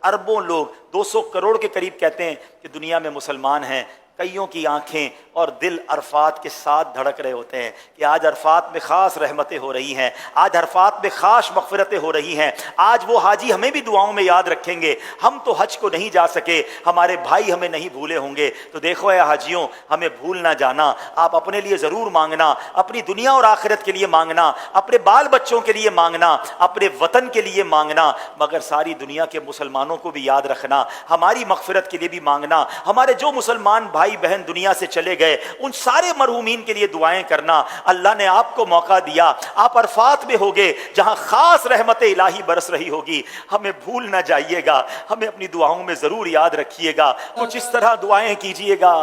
اربوں لوگ 200 کروڑ کے قریب کہتے ہیں کہ دنیا میں مسلمان ہیں، کئیوں کی آنکھیں اور دل عرفات کے ساتھ دھڑک رہے ہوتے ہیں کہ آج عرفات میں خاص رحمتیں ہو رہی ہیں، آج عرفات میں خاص مغفرتیں ہو رہی ہیں، آج وہ حاجی ہمیں بھی دعاؤں میں یاد رکھیں گے، ہم تو حج کو نہیں جا سکے، ہمارے بھائی ہمیں نہیں بھولے ہوں گے۔ تو دیکھو اے حاجیوں، ہمیں بھول نہ جانا، آپ اپنے لیے ضرور مانگنا، اپنی دنیا اور آخرت کے لیے مانگنا، اپنے بال بچوں کے لیے مانگنا، اپنے وطن کے لیے مانگنا، مگر ساری دنیا کے مسلمانوں کو بھی یاد رکھنا، ہماری مغفرت کے لیے بھی مانگنا، ہمارے جو مسلمان بھائی بہن دنیا سے چلے گئے ان سارے مرحومین کے لیے دعائیں کرنا۔ اللہ نے آپ کو موقع دیا، آپ عرفات میں ہوگے جہاں خاص رحمت الہی برس رہی ہوگی، ہمیں بھول نہ جائیے گا، ہمیں اپنی دعاؤں میں ضرور یاد رکھیے گا، کچھ اس طرح دعائیں کیجئے گا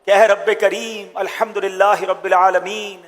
کہ اے رب کریم الحمدللہ رب العالمین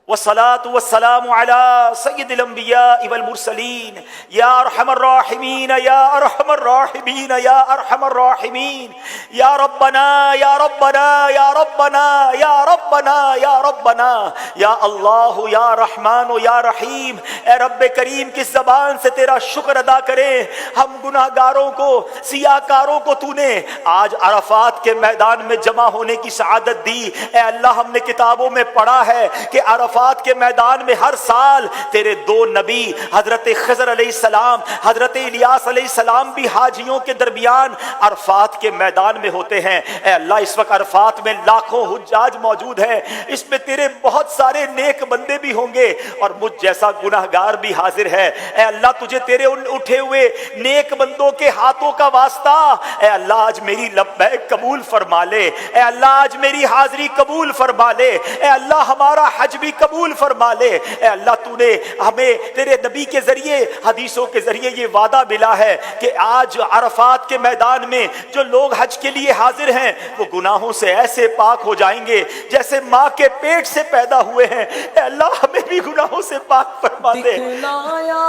والصلاة والسلام على سید الانبیاء والمرسلین یا ارحم الراحمین یا ارحم الراحمین یا ارحم الراحمین یا ربنا یا ربنا یا ربنا یا ربنا یا ربنا یا اللہ یا رحمان یا رحیم۔ اے رب کریم کس زبان سے تیرا شکر ادا کریں، ہم گناہ گاروں کو، سیاہ کاروں کو تو نے آج عرفات کے میدان میں جمع ہونے کی سعادت دی۔ اے اللہ ہم نے کتابوں میں پڑھا ہے کہ عرفات کے میدان میں ہر سال تیرے دو نبی حضرت خضر علیہ السلام، حضرت الیاس علیہ السلام بھی حاجیوں کے درمیان عرفات کے میدان میں ہوتے ہیں۔ اے اللہ اس وقت عرفات میں لاکھوں حجاج موجود ہیں، اس میں تیرے بہت سارے نیک بندے بھی ہوں گے اور مجھ جیسا گناہگار بھی حاضر ہے۔ اے اللہ تجھے تیرے ان اٹھے ہوئے نیک بندوں کے ہاتھوں کا واسطہ، اے اللہ آج میری لبیک قبول فرما لے، اے اللہ آج میری حاضری قبول فرما لے، اے اللہ ہمارا حج بھی قبول فرما لے۔ اے اللہ تو نے ہمیں تیرے نبی کے ذریعے، حدیثوں کے ذریعے یہ وعدہ ملا ہے کہ آج عرفات کے میدان میں جو لوگ حج کے لیے حاضر ہیں وہ گناہوں سے ایسے پاک ہو جائیں گے جیسے ماں کے پیٹ سے پیدا ہوئے ہیں۔ اے اللہ ہمیں بھی گناہوں سے پاک فرما دے۔ دکھلایا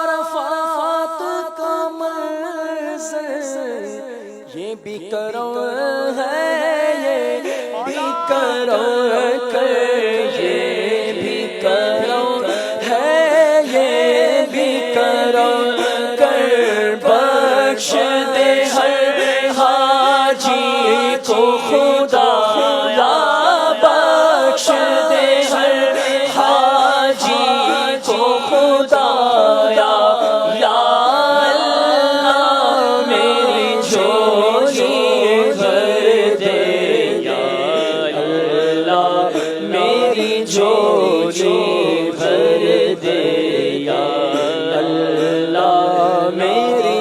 عرفات کا منظر، یہ بھی کرو ہے، یہ بھی کرو کر، یہ بھی کرو ہے، یہ بھی کرو کر، بخش دے ہر حاجی کو خدا، بخش دے ہر حاجی کو خدا، یا اللہ میری جھولی بھر دے، یا اللہ میری جھولی بھر دے، یا اللہ میری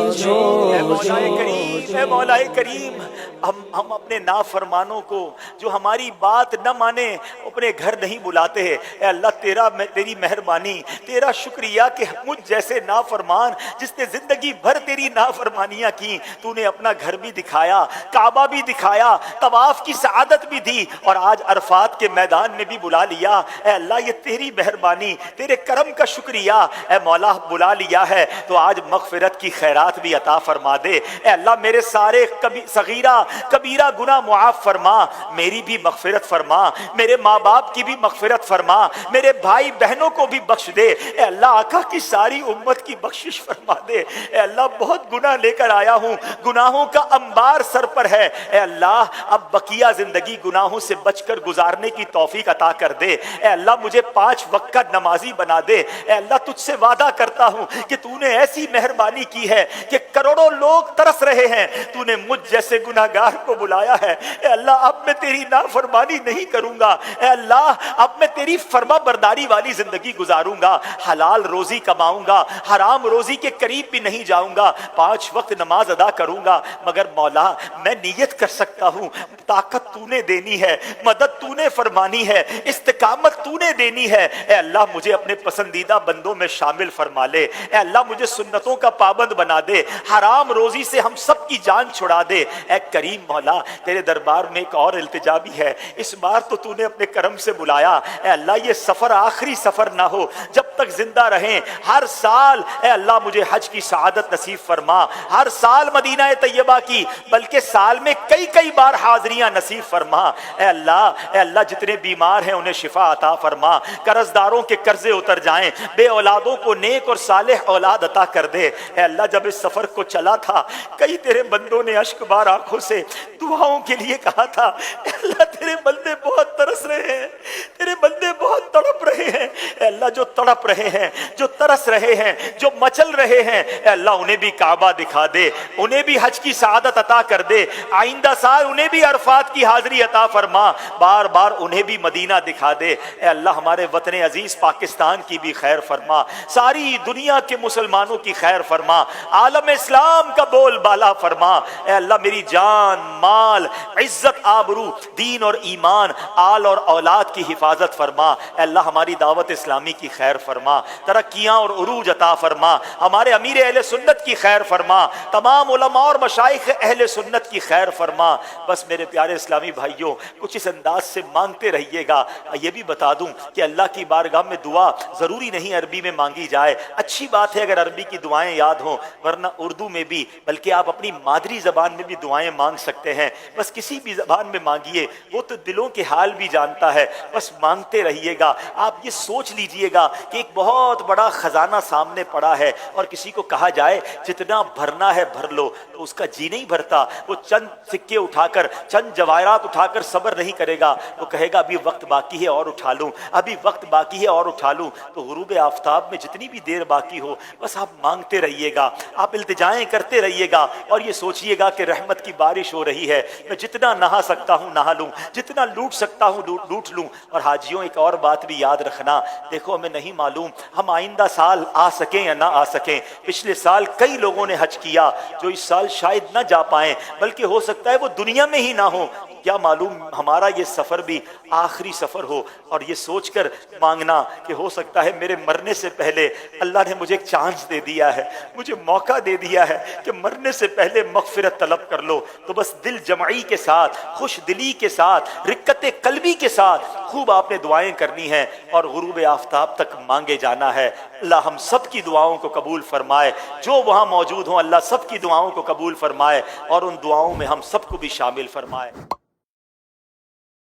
اے مولا جھولی۔ کریم، اے مولا کریم، ہم اپنے نافرمانوں کو جو ہماری بات نہ مانے اپنے گھر نہیں بلاتے ہیں۔ اے اللہ تیری مہربانی، تیرا شکریہ کہ مجھ جیسے نافرمان جس نے زندگی بھر تیری نافرمانیاں کی، تو نے اپنا گھر بھی دکھایا، کعبہ بھی دکھایا، طواف کی سعادت بھی دی اور آج عرفات کے میدان میں بھی بلا لیا۔ اے اللہ یہ تیری مہربانی، تیرے کرم کا شکریہ۔ اے مولا بلا لیا ہے تو آج مغفرت کی خیرات بھی عطا فرما دے۔ اے اللہ میرے سارے صغیرہ کبیرہ گناہ معاف فرما، میری بھی مغفرت فرما، میرے ماں باپ کی بھی مغفرت فرما، میرے بھائی بہنوں کو بھی بخش دے۔ اے اللہ آقا کی ساری امت کی بخشش فرما دے۔ اے اللہ بہت گناہ لے کر آیا ہوں، گناہوں کا انبار سر پر ہے۔ اے اللہ اب بقیہ زندگی گناہوں سے بچ کر گزارنے کی توفیق عطا کر دے۔ اے اللہ مجھے 5 وقت کا نمازی بنا دے۔ اے اللہ تجھ سے وعدہ کرتا ہوں کہ تو نے ایسی مہربانی کی ہے کہ کروڑوں لوگ ترس رہے ہیں، تو نے مجھ جیسے گناہگار کو بلایا ہے۔ اے اللہ اب میں تیری نافرمانی نہیں کروں گا، اے اللہ اب میں تیری فرما برداری والی زندگی گزاروں گا، حلال روزی کماؤں گا، حرام روزی کے قریب بھی نہیں جاؤں گا، 5 وقت نماز ادا کروں گا۔ مگر مولا میں نیت کر سکتا ہوں، طاقت تو نے دینی ہے، مدد تو نے فرمانی ہے، استقامت تو نے دینی ہے۔ اے اللہ مجھے اپنے پسندیدہ بندوں میں شامل فرما لے۔ اے اللہ مجھے سنتوں کا پابند بنا دے، حرام روزی سے ہم سب کی جان چھڑا دے۔ اے کریم مولا تیرے دربار میں ایک اور التجا بھی ہے، اس بار تو نے اپنے کرم سے بلایا۔ اے اللہ یہ سفر آخری سفر نہ ہو، جب تک زندہ رہیں ہر سال اے اللہ مجھے حج کی سعادت نصیب فرما، ہر سال مدینہ طیبہ کی، بلکہ سال میں کئی بار حاضریاں نصیب فرما۔ اے اللہ جتنے بیمار ہیں انہیں شفا عطا فرما، قرض داروں کے قرضے اتر جائیں، بے اولادوں کو نیک اور صالح اولاد عطا کر دے۔ اے اللہ جب اس سفر کو چلا تھا کئی تیرے بندوں نے اشک بار آنکھوں سے دعاؤں کے لیے کہا تھا، اے اللہ تیرے بندے بہت ترس رہے ہیں، تیرے بندے بہت تڑپ رہے ہیں۔ اے اللہ جو تڑپ رہے ہیں، جو ترس رہے ہیں، جو مچل رہے ہیں، اے اللہ انہیں بھی کعبہ دکھا دے، انہیں بھی حج کی سعادت عطا کر دے، آئندہ سال انہیں بھی عرفات کی حاضری عطا فرما، بار بار انہیں بھی مدینہ دکھا دے۔ اے اللہ ہمارے وطن عزیز پاکستان کی بھی خیر فرما، ساری دنیا کے مسلمانوں کی خیر فرما، عالم اسلام کا بول بالا فرما۔ اے اللہ میری جان، مال، عزت، آبرو، دین اور ایمان، آل اور اولاد کی حفاظت فرما۔ اے اللہ ہماری دعوت اسلامی کی خیر فرما، ترقیاں اور عروج عطا فرما، ہمارے امیر اہل سنت کی خیر فرما، تمام علماء اور مشائخ اہل سنت کی خیر فرما۔ بس میرے پیارے اسلامی بھائیوں کچھ اس انداز سے مانگتے رہیے گا۔ یہ بھی بتا دوں کہ اللہ کی بارگاہ میں دعا ضروری نہیں عربی میں مانگی جائے، اچھی بات ہے اگر عربی کی دعائیں یاد ہوں، ورنہ اردو میں بھی، بلکہ آپ اپنی مادری زبان میں بھی دعائیں مانگ سکتے ہیں۔ بس کسی بھی زبان میں مانگیے، وہ تو دلوں کے حال بھی جانتا ہے، بس مانگتے رہیے گا۔ آپ یہ سوچ لیجئے گا کہ ایک بہت بڑا خزانہ سامنے پڑا ہے اور کسی کو کہا جائے جتنا بھرنا ہے بھر لو تو اس کا جی نہیں بھرتا، وہ چند سکے اٹھا کر، چند جواہرات اٹھا کر صبر نہیں کرے گا، وہ کہے گا ابھی وقت باقی ہے اور اٹھا لوں، ابھی وقت باقی ہے اور اٹھا لوں۔ تو غروب آفتاب میں جتنی بھی دیر باقی ہو بس آپ مانگتے رہیے گا، آپ التجائیں کرتے رہیے گا اور یہ سوچئے گا کہ رحمت کی بارش ہو رہی ہے، میں جتنا نہا سکتا ہوں نہا لوں، جتنا لوٹ سکتا ہوں لوٹ لوں۔ اور حاجیوں ایک اور بات بھی یاد رکھنا، دیکھو ہمیں نہیں معلوم ہم آئندہ سال آ سکیں یا نہ آ سکیں۔ پچھلے سال کئی لوگوں نے حج کیا جو اس سال شاید نہ جا پائیں، بلکہ ہو سکتا ہے وہ دنیا میں ہی نہ ہو، کیا معلوم ہمارا یہ سفر بھی آخری سفر ہو۔ اور یہ سوچ کر مانگنا کہ ہو سکتا ہے میرے مرنے سے پہلے اللہ نے مجھے ایک چانس دے دیا ہے، مجھے موقع دے دیا ہے کہ مرنے سے پہلے مغفرت طلب کر لو۔ تو بس دل جمعی کے ساتھ، خوش دلی کے ساتھ، رقت قلبی کے ساتھ خوب آپ نے دعائیں کرنی ہیں اور غروب آفتاب تک مانگے جانا ہے۔ اللہ ہم سب کی دعاؤں کو قبول فرمائے، جو وہاں موجود ہوں اللہ سب کی دعاؤں کو قبول فرمائے اور ان دعاؤں میں ہم سب کو بھی شامل فرمائے۔